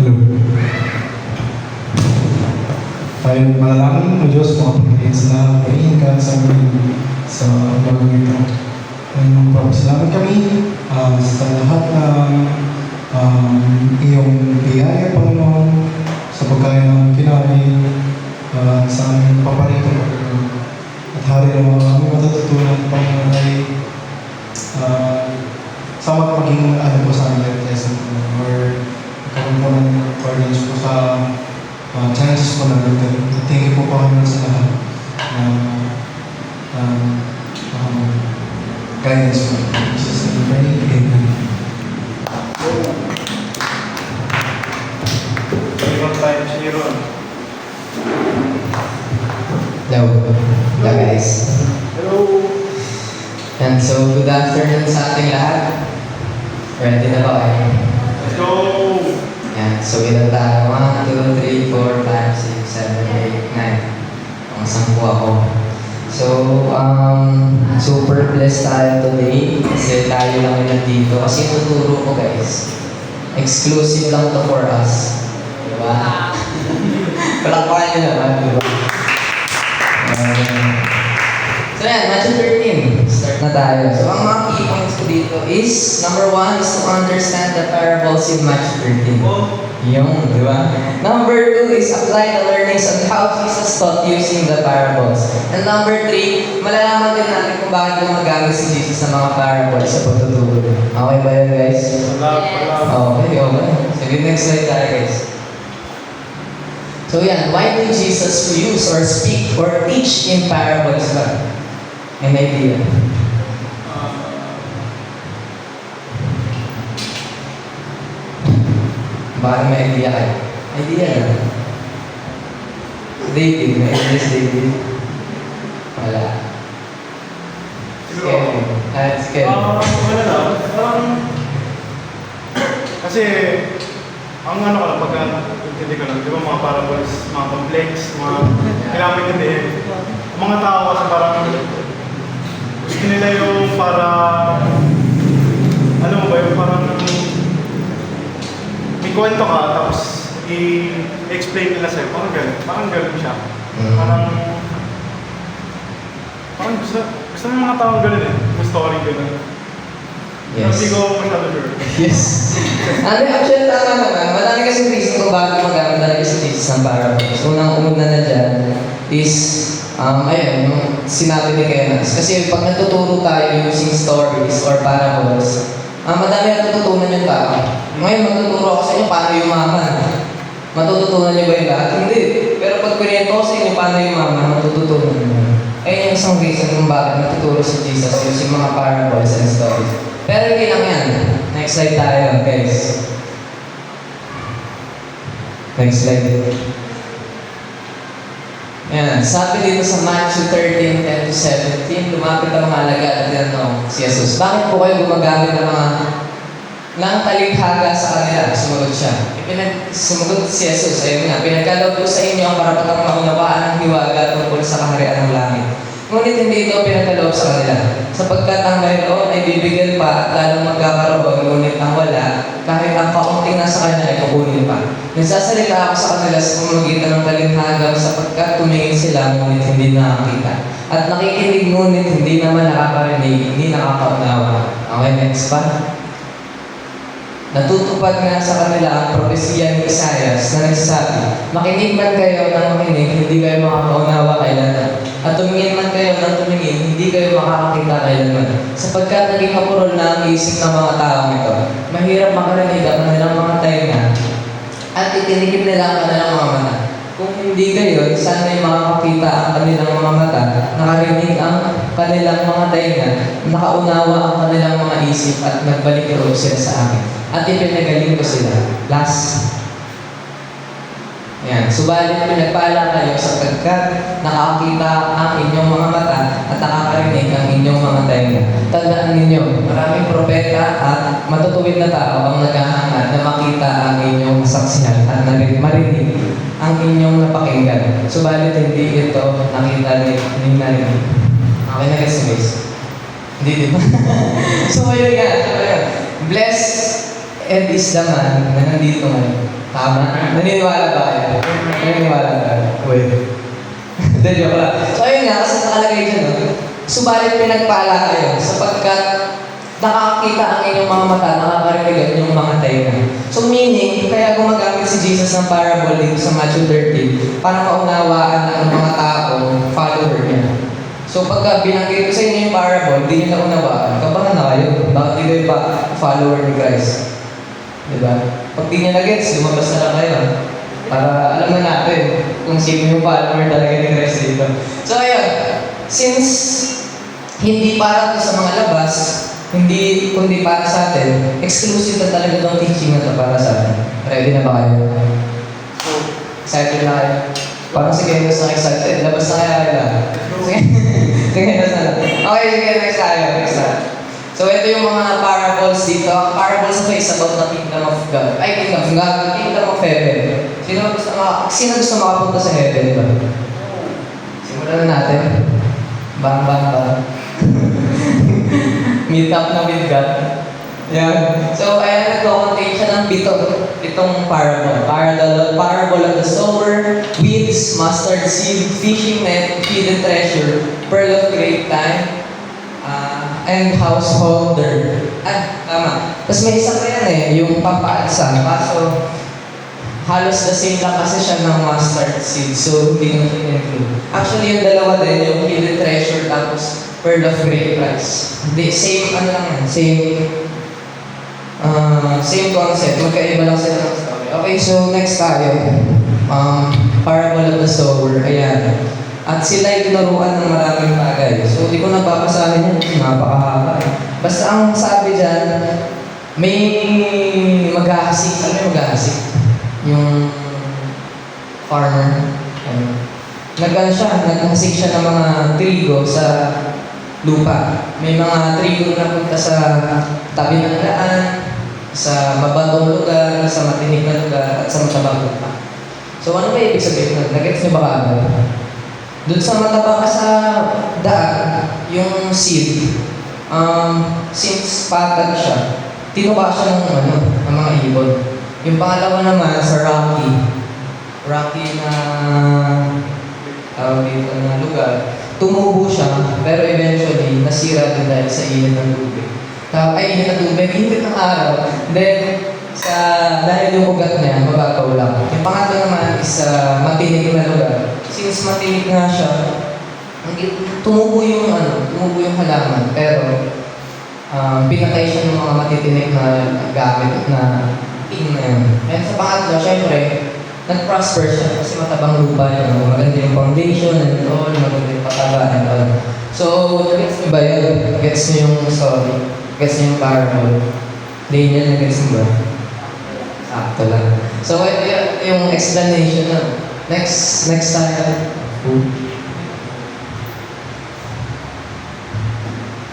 Hello. Tayo malalaman mo Diyos mga pagkakas na pagkain ka sa amin sa bagong ito. Ngayon magpapasalamat kami sa lahat ng iyong biyaya, Panginoon, sa pagkain ng kinain sa aming paparito, Panginoon. At hari ng mga aming matututunan, Panginoon, ay samat maging ano po sa aming lesson, or karoon po ng coordinates po sa challenges po namin. Thank you po Panginoon sa lahat na guidance po. Jesus name we pray. Amen. Hello. Hello guys. Hello. And so, good afternoon sa ating lahat. Ready na ba kayo? Let's go. Yan. So, ilan tayo? 1, 2, 3, 4, 5, 6, 7, 8, 9. Ang 10 ako. So, super blessed tayo today kasi tayo lang yung nandito. Kasi tuturo ko guys, exclusive lang to for us. Diba? Palakpakan nyo naman, diba? So yan, Matthew 13. Start na tayo. So ang mga key points ko dito is, number 1 is to understand the parables in Matthew 13. Yung, di ba? Number 2 is apply the learnings on how Jesus taught using the parables. And number 3, malalaman din natin kung bakit gumagamit si Jesus sa mga parables sa pagtuturo. Okay ba yun guys? Okay. Sige, next slide tayo guys. So yan, why did Jesus use or speak or teach in parables ba? May idea? Bakit may idea kayo? Idea na. David, may idea si David? Wala. Scary. Scary. Wala lang. Kasi, ang ano ko lang, pagka intindi ko lang, di ba mga parables, mga complex, mga kailangan intindihin. Ang mga tao kasi parang gusto nila yung ano mo ba yung parang may kwento ka, tapos i-explain nila sa'yo. Parang ganun siya. Parang gusto ng mga tao ganun eh. Yung story ganun. Yes. Hindi ko masyado sure. Yes. Actually, tama naman. Marami kasi reason kung bakit magamit talaga si Jesus ng parables. Unang-una na dyan is, ayun, yung sinabi ni Kenas. Kasi pag natuturo tayo using stories or parables, madami natututunan yung tao. Ngayon, magtuturo ako sa inyo paano yumaman. Matututunan niyo ba yung lahat? Hindi. Pero pag pinento ko sa inyo paano yumaman, matututunan niyo. Ayun yung isang reason kung bakit natuturo si Jesus using mga parables and stories. Pero hindi lang yan. Next slide tayo, guys. Next slide. Ayan, sabi dito sa Matthew 13, 10-17, lumapit ang mga alagad at tinanong si Jesus, bakit po kayo gumagamit ng talinghaga sa kanila? Sumagot siya. Sumagot si Jesus, ayun nga, pinagkaloob ko sa inyo ang karapatang maunawaan ng hiwaga tungkol sa kaharian ng langit. Ngunit hindi ito pinagkaloob sa kanila, sapagkat ang mayroon ay bibigyan pa at lalong magkakaroon, ngunit ang wala, kahit ang kaunting nasa kanya ay kukunin pa. Nagsasalita ako sa kanila sa pamamagitan ng talinghaga sapagkat tumingin sila ngunit hindi nakakita. At nakikinig ngunit hindi naman nakakarinig, hindi nakakaunawa. Okay, next pa. Natutupad nga sa kanila ang propesiya ni Isaias na nagsasabi, makinig man kayo ng makinig, hindi kayo makakaunawa kailanman. At tumingin man kayo ng tumingin, hindi kayo makakakita kailanman. Sapagkat naging kapurol na ang isip ng mga taong ito, mahirap makarinig ang kanilang mga tainga at itinigib nila ang kanilang mga mata. Kung hindi gayon, saan may makakakita ang kanilang mga mata, nakarinig ang kanilang mga tainga, nakaunawa ang kanilang mga isip at nagbalik loob sila sa akin. At ipinagaling ko sila. Last. Yan. Subalit pinagpala kayo sapagkat nakakita ang inyong mga mata at nakakarinig ang inyong mga tainga. Tandaan ninyo, maraming propeta at matutuwid na tao ang naghahangad na makita ang inyong saksihan at marinig ang inyong napakinggan. Subalit hindi ito nakita ni narinig. Okay na guys. Hindi, di ba? So, yun nga. Bless and is the man na nandito ngayon. Tama? Naniniwala ba kayo? Naniniwala ba kayo? Wait. Hindi, joke lang. So ayun nga, kasi nakalagay dyan, no? Subalit pinagpala kayo sapagkat nakakakita ang inyong mga mata, nakakarinig ang inyong mga tainga. So meaning, kaya gumagamit si Jesus ng parable dito sa Matthew 13 para maunawaan ng mga taong follower niya. So pagka binanggit ko sa inyo yung parable, hindi nyo naunawaan, kabahan na kayo. Bakit di kayo pa follower ni Christ? Diba? Pag di nyo na-gets, lumabas na lang kayo. Para alam na natin kung sino yung follower talaga ni Christ dito. So ayun, since hindi para to sa mga labas, hindi kundi para sa atin, exclusive na talaga itong teaching na to para sa atin. Ready na ba kayo? Excited na kayo? Parang si Kenos na excited. Labas na kaya kayo lang. Si Kenos na lang. Okay, sige, next tayo. Next tayo. So ito yung mga parables dito. Ang parables na is about the kingdom of God. Ay, kingdom of God. Kingdom of heaven. Sino gusto makapunta sa heaven ba? Simulan na natin. Bang, bang, bang. Meet up na with God. Yan. So, ayan, nagko-contain siya ng pitong parable. Parable of the sower, weeds, mustard seed, fishing net, hidden treasure, pearl of great time, and householder. Tama. Tapos may isa pa yan yung pampaalsa. Kaso, halos the same lang kasi siya ng mustard seed. So, hindi nyo in-include. Actually, yung dalawa din, yung hidden treasure, tapos pearl of great price. Hindi, same, ano lang yan, same concept. Magkaiba lang sila ng story. Okay, so next tayo. Parable of the sower. Ayan. At sila ay tinuruan ng maraming bagay. So, hindi ko nababasahin yan. Napakahaba. Basta ang sabi dyan, may mag-aasik. Ano yung mag-aasik? Yung farmer. Nag-hasik siya ng mga trigo sa lupa. May mga trigo na punta sa tabi ng daan, sa mabatong lugar, sa matinig na lugar, at sa matabang lupa. So ano ba ibig sabihin nun? Nag-gets niyo ba kaagad? Doon sa matabang sa daan, yung seed, since patag siya, tinuka siya ng mga ibon. Yung pangalawa naman sa rocky na dito na lugar, tumubo siya, pero eventually, nasira din dahil sa init ng tubig. Init ng tubig, init ng araw. Then, dahil yung ugat niya, mababaw lang. Yung pangatlo naman is matinig na lugar. Since matinig nga siya, tumubo yung halaman, pero pinatay siya ng mga matitinig na gamit na yun. And sa pangatlo, syempre, nag-prosper siya kasi matabang lupa yun. Maganda yung foundation and all, maganda yung pataba and all. So, gets niyo ba yun? Gets niyo yung story? Gets niyo yung parable? Daniel, gets niyo ba? Sakto lang. So, yung explanation na. Next tayo.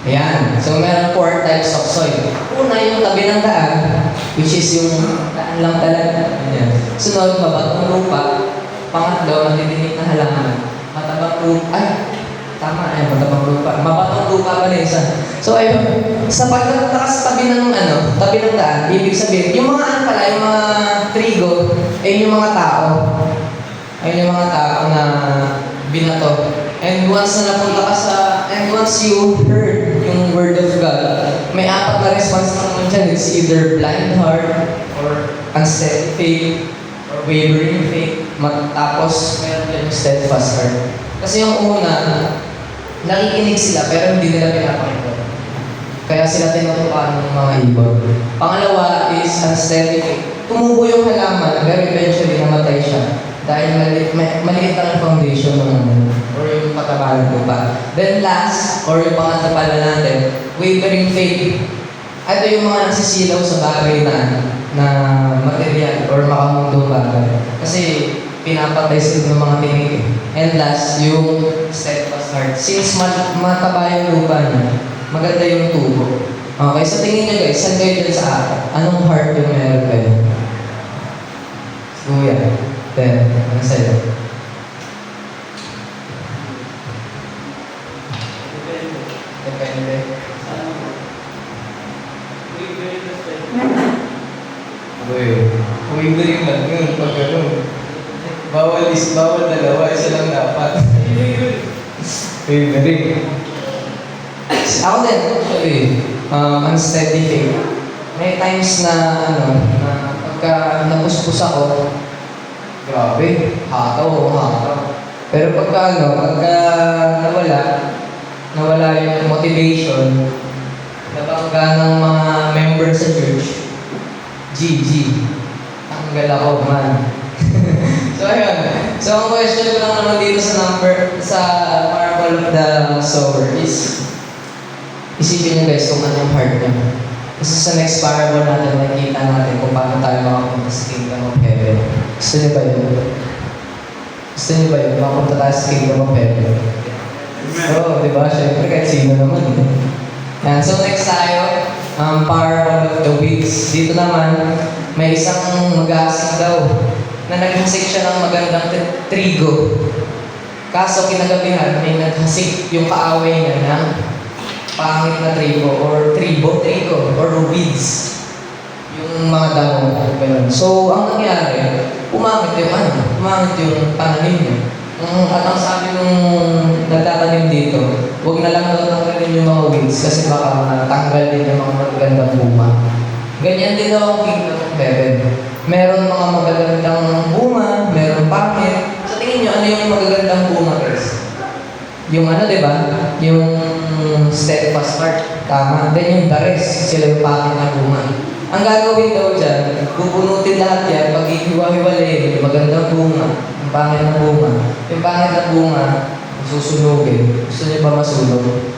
Ayan. So, meron 4 types of soil. Una, yung tabi ng daan, which is yung daan lang talaga. Ayan. Sunod, mabatong lupa. Pangatlo, matitinig na halaman. Matabang lupa. Matabang lupa. Mabatong lupa pala isa. So, ayun. Sa pagkataka sa tabi ng daan, ibig sabihin, yung mga yung mga trigo, yung mga tao. Ayun yung mga tao na binato. And once you heard yung word of God, may 4 na response naman dyan. It's either blind heart, or unsteady faith, or wavering faith. Tapos, meron din yung steadfast heart. Kasi yung una, nakikinig sila pero hindi nila pinapakinggan. Kaya sila tinutukan ng mga ibon. Pangalawa is unsteady faith. Tumubo yung halaman pero eventually namatay siya. Dahil maliit lang yung foundation ng or yung patabalan lupa. Then last, or yung pangatlo pala natin, wavering faith. Ito yung mga nasisilaw sa bagay na material or makamundong bagay. Kasi pinapatay sila ng mga tinig. And last, yung steadfast heart. Since mataba yung lupa niya, maganda yung tubo. Okay, so tingin niyo guys, saan kayo dyan sa akin? Anong heart yung meron kayo? Kuya. Then, ano sa'yo? Depende. Uy, uwi lang yun pag gano'n. Bawal dalawa, isa lang dapat. Uy, ako din, actually, unsteady faith. May times na, na pagka napuspos ako, grabe, hataw. Pero pagka nawala yung motivation, nabangga ng mga members sa church, GG, tanggal ako, man. So, ayun. So, ang question ko lang naman dito sa parable of the sower is, isipin niyo guys kung ano yung heart niyo. Kasi sa next parable natin, nakikita natin kung paano tayo makapunta sa kingdom of heaven. Gusto niyo ba yun? Gusto niyo ba yun? Makapunta tayo sa kingdom of heaven. Oo, di ba? Siyempre, kahit sino naman. Yan. So, next tayo, parable of the weeds. Dito naman, may isang mag-aasik daw na naghasik siya ng magandang trigo. Kaso kinagabihan, may naghasik yung kaaway niya ng pangit na trigo or weeds. Yung mga damo. Ganun. So, ang nangyari, pumangit yung pananim niya. At ang sabi nung nagtatanim dito, huwag na lang daw tanggalin yung mga weeds kasi baka tanggal din yung mga magagandang bunga. Ganyan din daw ang kingdom of heaven. Meron mga magagandang bunga, meron pangit. Sa tingin nyo, ano yung magagandang bunga, guys? Yung di ba? Yung steadfast heart. Tama. Then yung the rest, sila yung pangit na bunga. Ang gagawin daw dyan, bubunutin lahat yan, pag-ihiwa-hiwalay, magandang bunga, yung pangit na bunga. Yung pangit na bunga, susunugin. Gusto niyo ba masunog?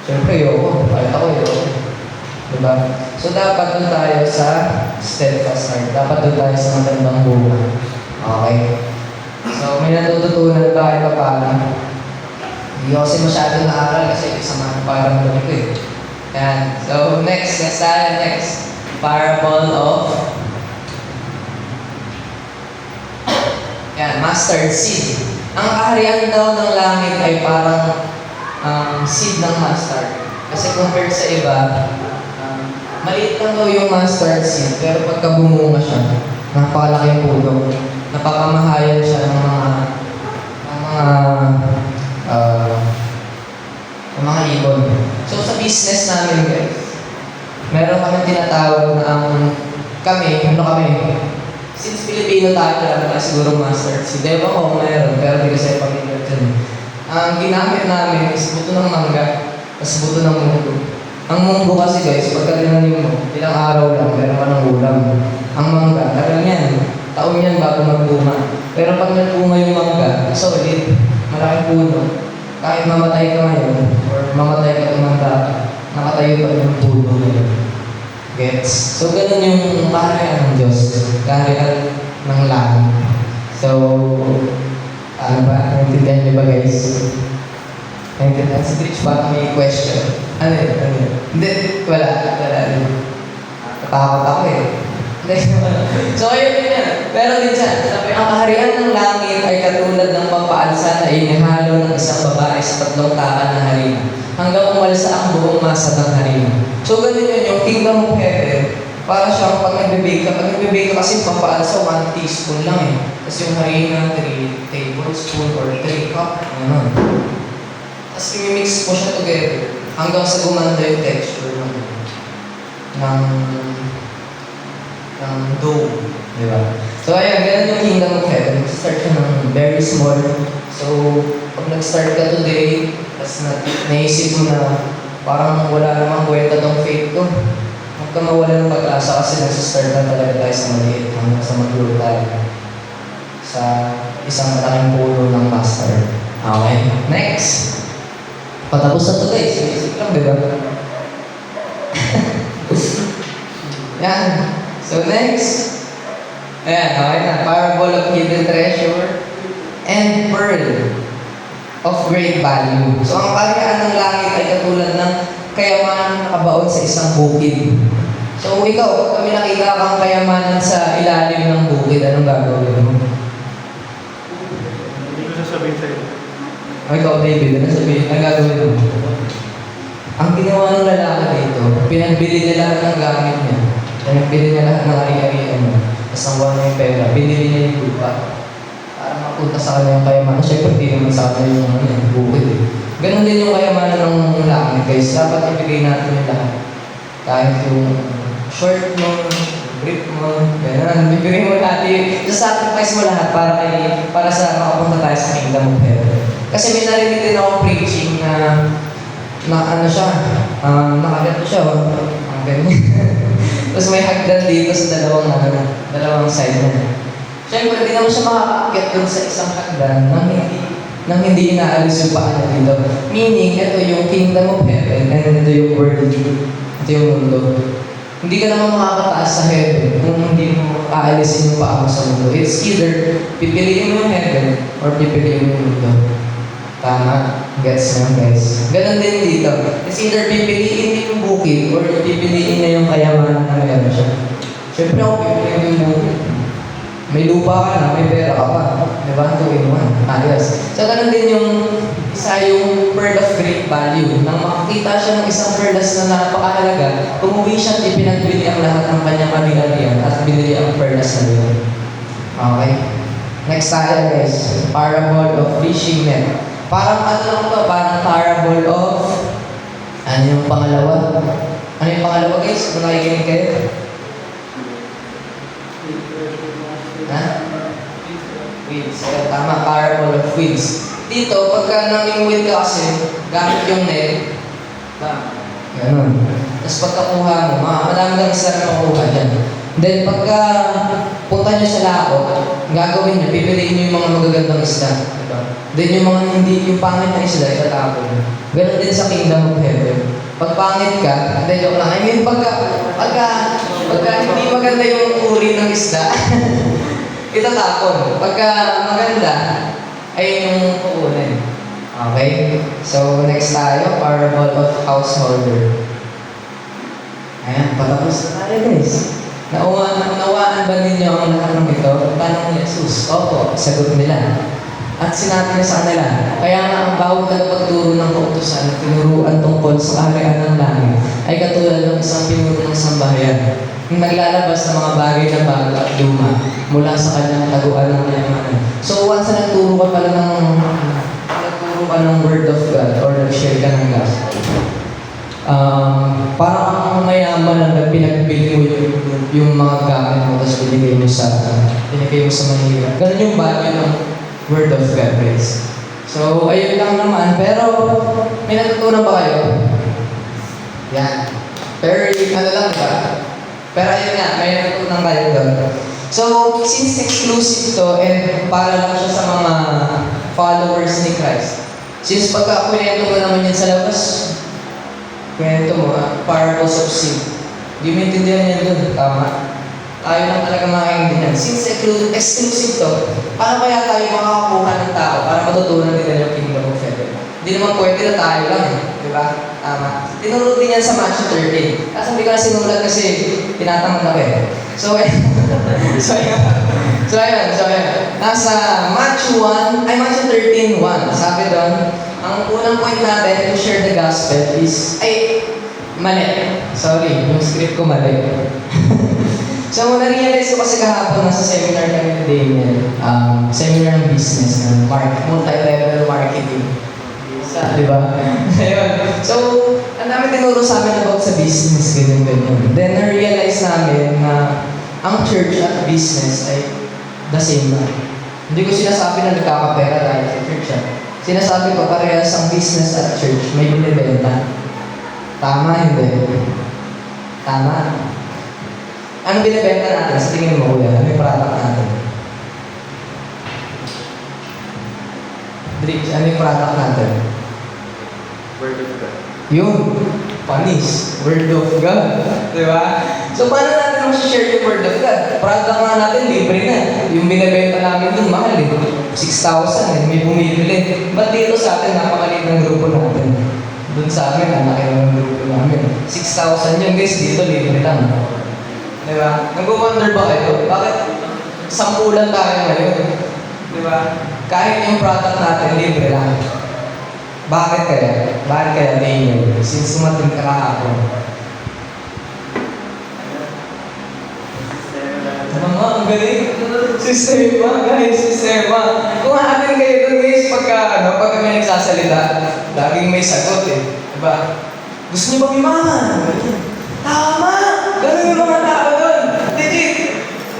Siyempre, yoko. Kahit ako, yoko. Diba? So, dapat doon tayo sa steadfast heart. Dapat doon tayo sa magandang bunga. Okay? So, may natututunan tayo pa paano. Hindi ko kasi masyadong naaral kasi kasama parang doon ko eh. Yan. So, next tayo. Next. Parable of mustard seed. Ang kaharian daw ng langit ay parang seed ng mustard. Kasi compared sa iba, maliit lang daw yung mustard seed, pero pagka bumunga siya, napakalaki puno. Napakamahayan siya ng mga ibon. So sa business namin guys, meron kami tinatawag na since Pilipino tayo, alam na siguro mustard seed. Diba ko meron, pero di kasi pamilya dyan. Ang ginamit namin is buto ng mangga, tapos buto ng munggo. Ang munggo kasi guys, pagka tinanim mo, ilang araw lang, meron ka ng ulam. Ang mangga, tagal yan. Taon yan bago magbunga. Pero pag nagbunga yung mangga, solid, malaking puno. Kahit mamatay ka ngayon, or mamatay ka tumanda, nakatayo pa yung puno ngayon. Gets? So, ganun yung kaharian ng Diyos. Kaharian ng langit. So, ano ba? Naintindihan niyo ba guys? Naintindihan? Si Rich ba may question? Ano yun? Hindi, wala. Natakot ako eh. So, ayun yun. Pero din siya, sabi, ang kaharian ng langit ay katulad ng pampaalsa na inihalo ng isang babae sa tatlong takan na harina hanggang umalsa ang buong masa ng harina. So, ganun yun, yung kingdom of heaven, para siyang pag nag-bake ka kasi pampaalsa 1 teaspoon lang eh. Tapos yung harina, 3 tablespoon or 3 cup, gano'n. Tapos i-mix mo siya together hanggang sa gumanda yung texture ng dough. Di ba? So, ayan, ganun yung kingdom of heaven. Start ka ng very small. So, pag nag-start ka today, tapos naisip mo na parang wala namang kwenta tong faith ko, huwag ka mawala ng pag-asa kasi nasa-start na talaga tayo sa maliit hanggang sa mag-grow tayo sa isang malaking puno ng mustard. Okay? Next! Patapos na ito guys. Isip lang, di ba? Yan. So next, ayan, okay na. Parable of hidden treasure and pearl of great value. So ang kaharian ng langit ay katulad ng kayamanan na nakabaon sa isang bukid. So ikaw, kami nakita kang kayamanan sa ilalim ng bukid, anong gagawin mo? Hindi ko sasabihin sa'yo. Ikaw, David, ano sabihin? Ang gagawin mo? Ang ginawa ng lalaki dito, pinagbili nila ng gamit niya. Bili niya lahat ng ari-arian niya. Tapos nakuha niya yung pera. Binili niya yung lupa. Para mapunta sa kanya yung kayamanan. Siyempre, hindi naman sa kanya yung bukid eh. Ganon din yung kayamanan ng langit guys. Dapat ibigay natin yung lahat. Kahit yung short mo, grip mo, gano'n. Bibigay mo lahat. Sacrifice mo lahat para sa makapunta tayo sa kingdom of heaven. Kasi may narinig din ako preaching na ano siya, nakaganto siya, ang ganyan. Tapos may hagdan dito sa dalawang side na. Siyempre, hindi naman siya makakakit dun sa isang hagdan nang hindi inaalis yung paa niya dito. Meaning, ito yung kingdom of heaven and ito yung world. Ito yung mundo. Hindi ka naman makakataas sa heaven kung hindi mo aalisin yung paa mo sa mundo. It's either pipiliin mo yung heaven or pipiliin mo yung mundo. Tama. Gets na guys. Ganon din dito. It's either pipiliin mo yung bukid or pipiliin na yung kayamanan na meron siya. Siyempre ako pipiliin yung bukid. May lupa ka na, may pera ka pa. Diba? 2 in 1. Ayos. So ganon din yung pearl of great value. Nang makakita siya ng isang perlas na napakahalaga, umuwi siya at ipinagbili ang lahat ng kanyang kanilarian at binili ang perlas na yun. Okay? Next tayo guys. Parable of fishing net. Parang ano lang to, parang parable of ano yung pangalawa? Ano yung pangalawa guys? Kung nakikinig kayo? Ha? Weeds. Tama, parable of weeds. Dito, pagka namingwit ka kasi, gamit yung net, ganun. Tapos pagkakuha mo, madami kang isa na makukuha dyan. Then pagka punta nyo sa laot, gagawin nyo, pipiliin nyo yung mga magagandang isda. Diba? Then yung mga yung pangit na isda, itatapon. Ganun din sa kingdom of heaven. Pag pangit ka, then joke lang. I mean, pagka hindi maganda yung uri ng isda, itatapon. Pagka maganda, ay yung kukunin. Okay? So, next tayo, parable of householder. Ayan, patapos na tayo guys. Naunawaan ba ninyo ang lahat ng ito? Tanong ni Jesus. Opo, sagot nila. At sinabi niya sa kanila, kaya nga ang bawat tagapagturo ng kautusan at tinuruan tungkol sa kaharian ng langit ay katulad ng isang pinuro ng sambahayan. Yung naglalabas ng mga bagay na bago at luma mula sa kanyang taguan ng kayamanan. So once na nagturo ka pala ng word of God or nag-share ka ng gospel, parang ang mayaman na pinagbili mo yung mga gamit mo tapos binigay mo sa mahirap. Ganun yung value ng word of God, guys. So, ayun lang naman. Pero, may natutunan ba kayo? Yan. Pero, ano lang ba? Pero ayun nga, may natutunan kayo doon. So, since exclusive to and para lang siya sa mga followers ni Christ, since pagka-kwento mo naman yan sa labas, kwento mo, parables of sin. Di mo intindihan yan doon, tama? Tayo lang talaga makaintindihan. Since exclusive to, paano kaya tayo makakakuha ng tao para matutunan nila yung kingdom of heaven? Hindi naman pwede na tayo lang eh. Di ba? Tama. Tinuro din yan sa Matthew 13. Kasi hindi ko na sinulat kasi tinatamad ako eh. So ayun. Nasa Matthew 13:1. Sabi doon, ang unang point natin to share the gospel is, mali. Sorry, yung script ko mali. So, na-realize ko kasi kahapon nasa seminar kami ni Daniel, seminar ng business, ng multi-level marketing. Di ba? Ayun. So, ang dami tinuro sa amin about sa business, ganyan. Then, na-realize namin na ang church at business ay the same na. Hindi ko sinasabi na nagkakapera dahil sa church. Sinasabi ko parehas ang business at church may binibenta. Tama, hindi? Tama. Ano binibenta natin? Sa tingin mo, kuya, ano yung product natin? Drinks, ano yung product natin? Word of God. Yun. Panis. Word of God. Diba? So, paano natin share yung word of God? Product nga natin, libre na. Yung binibenta namin dun, mahal eh. 6,000 eh. May bumibili. Ba't dito sa atin, napakaliit ng grupo natin? Dun sa amin, ang laki ng grupo namin. 6,000 yun guys, dito libre lang. Diba? Nag-wonder ba kayo? Bakit 10 lang tayo ngayon? Diba? Kahit yung product natin, libre lang. Bakit kaya? Bakit kaya Daniel? Since sumating ka kahapon. Tama, ang galing. Sistema, guys, sistema. Kung haatin kayo doon, guys, pagka may nagsasalita, laging may sagot eh. Diba? Gusto niyo bang yumaman? Ganyan. Tama! Ganun yung mga tao doon. Legit!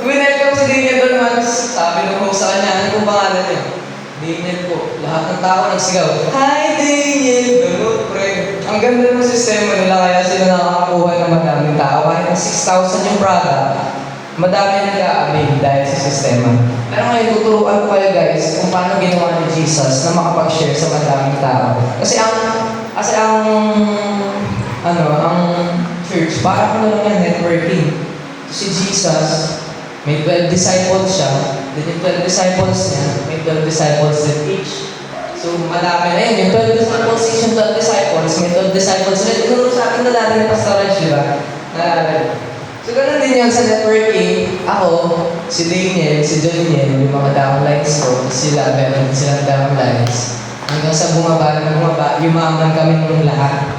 Winelcome si Daniel doon once. Sabi ng host sa kanya, ano po pangalan niya? Daniel po. Lahat ng tao nagsigaw, Hi, Daniel! Ganun, pre. Ang ganda ng sistema nila, kaya sila nakakakuha ng madaming tao. Kahit 6,000 yung product, madami nag-a-avail dahil sa sistema. Pero ngayon, tuturuan ko kayo guys kung paano ginawa ni Jesus na makapag-share sa madaming tao. Kasi ang church, parang ano lang yan, networking. Si Jesus, may 12 disciples siya, then yung 12 disciples niya, may 12 disciples din each. So, madami na yun. Yung 12 disciples each, yung 12 disciples, may 12 disciples ulit. Tinuro sa akin na dati ng Pastor Raj, di ba? So, ganun din yun sa networking. Ako, si Daniel, si Joniel, yung mga downlines ko, sila, meron silang downlines. Hanggang sa bumaba, yumaman kami ng lahat.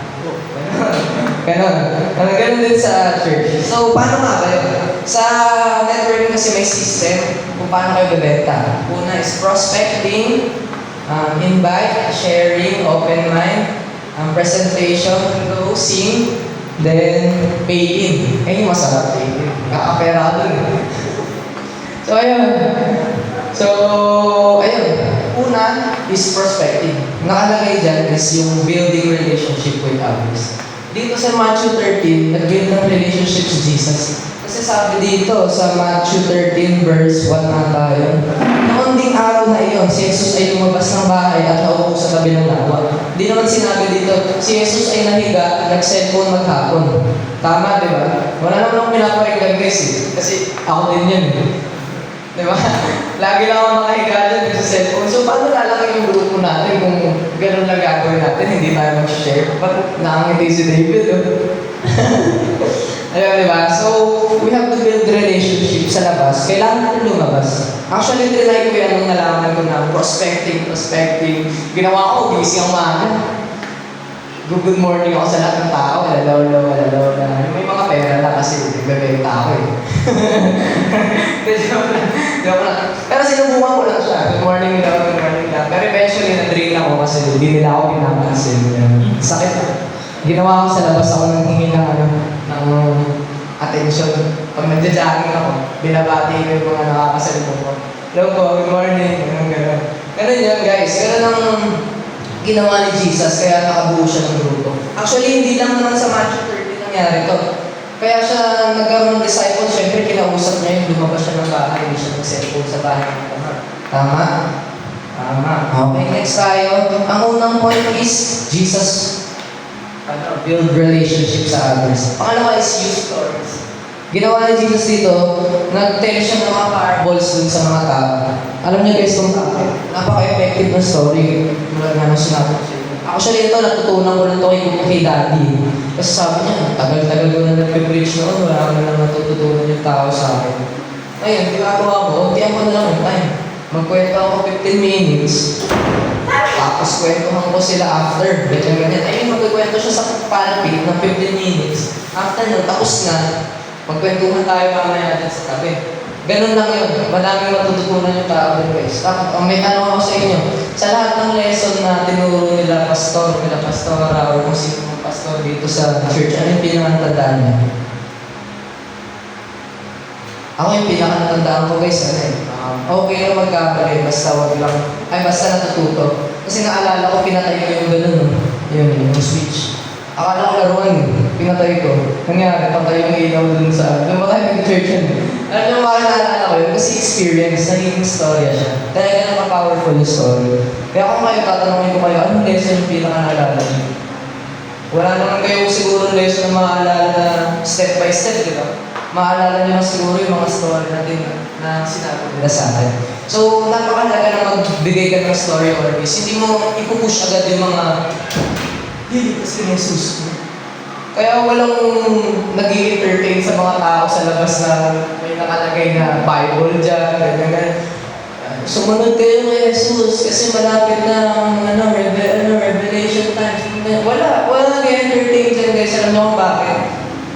Ganon. Ganon din sa church. So, paano nga kayo? Sa networking kasi may system kung paano kayo bebenta. Una is prospecting, invite, sharing, open mind, presentation, closing, then pay-in. Yung masarap pay-in. Kakapera ka dun. So, ayun. Una is prospecting. Nakalagay dyan is yung building relationship with others. Dito sa Matthew 13, nag-build ng relationship si Jesus. Kasi sabi dito sa Matthew 13 verse 1 na tayo, noon ding araw na iyon, si Jesus ay lumabas ng bahay at naupo sa tabi ng lawa. Di naman sinabi dito, si Jesus ay nahiga, nag-cellphone maghapon. Tama, di ba? Wala naman akong pinaparinggan guys eh. Kasi ako din yan eh. Di ba? Lagi lang ako nakahiga dyan sa cellphone. So, paano lalaki yung grupo natin kung gano'n lang gagawin natin, hindi tayo mag-share? Ba't nakangiti si David? Ayun, di ba? So, we have to build relationship sa labas. Kailangan natin lumabas. Actually, trinay ko yan nung nalaman ko na prospecting. Ginawa ko, busy ang umaga. Good morning ako sa lahat ng tao. Hello. May mga pera na kasi nagbebenta ako eh. Joke lang. Pero sinubukan ko lang siya. Good morning lang. Pero eventually, na-drain ako kasi hindi nila ako pinapansin. Sakit. Ginawa ko sa labas ako nang hingi ng attention. Pag nagja-jogging ako, binabati ko yung mga nakakasalubong ko. Hello po, good morning. Ganun yun guys. Ganun ang ginawa ni Jesus, kaya nakabuo siya ng grupo. Actually, hindi lang naman sa Matthew 13 nangyari to. Kaya siya nagkaroon ng disciples, syempre kinausap niya yung lumabas siya ng bahay, hindi siya nag-cellphone sa bahay. Tama? Okay, next tayo. Ang unang point is, Jesus build relationship sa others. Pangalawa is use stories. Ginawa ni Jesus dito, nag-tell siya ng mga parables dun sa mga tao. Alam niyo guys kung bakit? Napaka-effective ng story. Mula nga nung sinabi ko siya. Actually ito, natutunan ko na ito kay Daddy. Kasi sabi niya, tagal-tagal ko na nag-preach noon, wala ko na natututunan yung tao sa akin. Ngayon, ginagawa ko, tiyan ko na lang yung time. Magkwento ako 15 minutes. Tapos kwentuhan ko sila after. Ganyan. Ayun, magkwento siya sa pulpit ng 15 minutes. After nun, tapos na. Magkwentuhan tayo mamaya dyan sa tabi. Ganun lang yun. Madaming matututunan yung tao din guys. Tapos, may tanong ako sa inyo. Sa lahat ng lesson na tinuro nila pastor, nila pastora, o kung sino ng pastor dito sa church, ano yung pinakatandaan niya? Ako yung pinakatandaan ko guys, okay na magkabali, basta basta natututo. Kasi naalala ko, pinatay ko yung ganun, yung switch. Akala ko laruan pinatay ko. Nangyari, patay yung ilaw dun sa... Lumatay ng church yun. Alam niyo bakit naalala ko yun? Kasi experience, naging storya siya. Talaga naman powerful yung story. Kaya kung kayo, tatanungin ko kayo, anong lesson yung pinaka-naalala niyo? Wala naman kayo siguro lesson na maaalala na step by step, di ba? Maalala niyo na siguro yung mga story natin na sinabi nila sa atin. So, napakalaga na magbigay ka ng story always. Hindi mo ipupush agad yung mga liligtas si Jesus. Kaya walang nag-i-entertain sa mga tao sa labas na may nakalagay na Bible dyan, ganyan. Sumunod kayo kay Jesus kasi malapit na Revelation time. Wala nag-i-entertain dyan guys. Alam niyo kung bakit?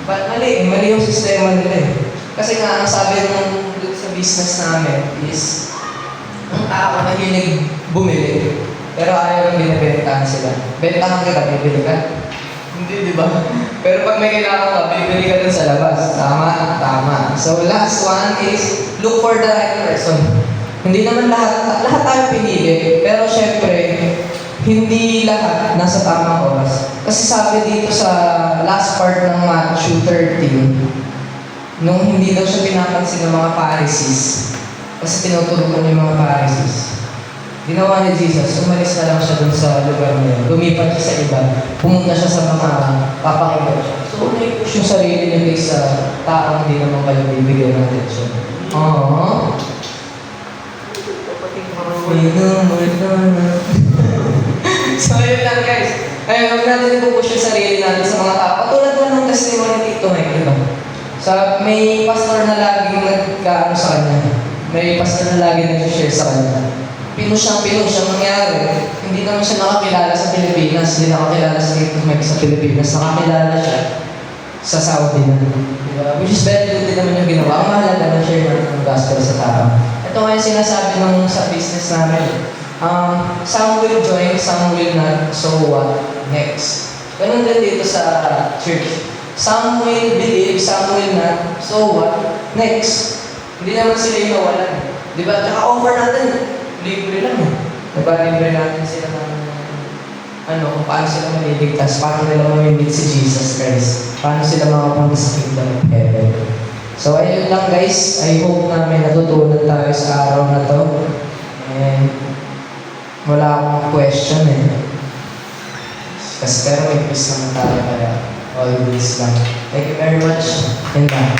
Mali yung sistema nila eh. Kasi nga, ang sabi nung dun sa business namin is, ang tao mahilig bumili, pero ayaw nang binibentahan sila. Bentahan kita, bibili ka? Hindi, di ba? Pero pag may kailangan ka, bibili ka dun sa labas. Tama? Tama. So last one is, look for the right person. Hindi naman lahat tayo pinili, pero syempre, hindi lahat nasa tamang oras. Kasi sabi dito sa last part ng Matthew 13, nung hindi daw siya pinapansin ng mga Pharisees, kasi tinuturuan yung mga Pharisees, ginawa ni Jesus, umalis na lang siya dun sa lugar niya, lumipat siya sa iba, pumunta siya sa mga papakita siya. So, na-push yung sarili niya guys sa taong hindi naman kayo bibigyan ng atensyon. Oo. So, yun lang guys. Ayun, huwag natin ipupush yung sarili natin sa mga tao. Katulad na ng testimony ni Tito Mike, di ba? May pastor na laging nagkaano sa kanya. May pastor na laging nag-share sa kanya. Pinush siyang nangyari. Hindi naman siya nakakilala sa Pilipinas. Hindi nakakilala sa Tito Mike sa Pilipinas. Nakakilala siya sa Saudi na. Diba? Which is very good din naman yung ginawa. Ang mahalaga na share natin ng gospel sa tao. Ito nga yung sinasabi nung sa business namin. Some will join, some will not. So what? Next. Ganun din dito sa church. Some will believe, some will not. So what? Next. Hindi naman sila yung nawalan. Di ba? Tsaka offer natin, libre lang. Di ba? Libre natin sila ng kung paano sila maliligtas, paano nila mamimit si Jesus Christ, paano sila makapunta sa kingdom of heaven. So ayun lang guys, I hope na may natutunan tayo sa araw na to. And wala akong question Kasi pero may quiz naman tayo kaya always lang. Thank you very much. And bye.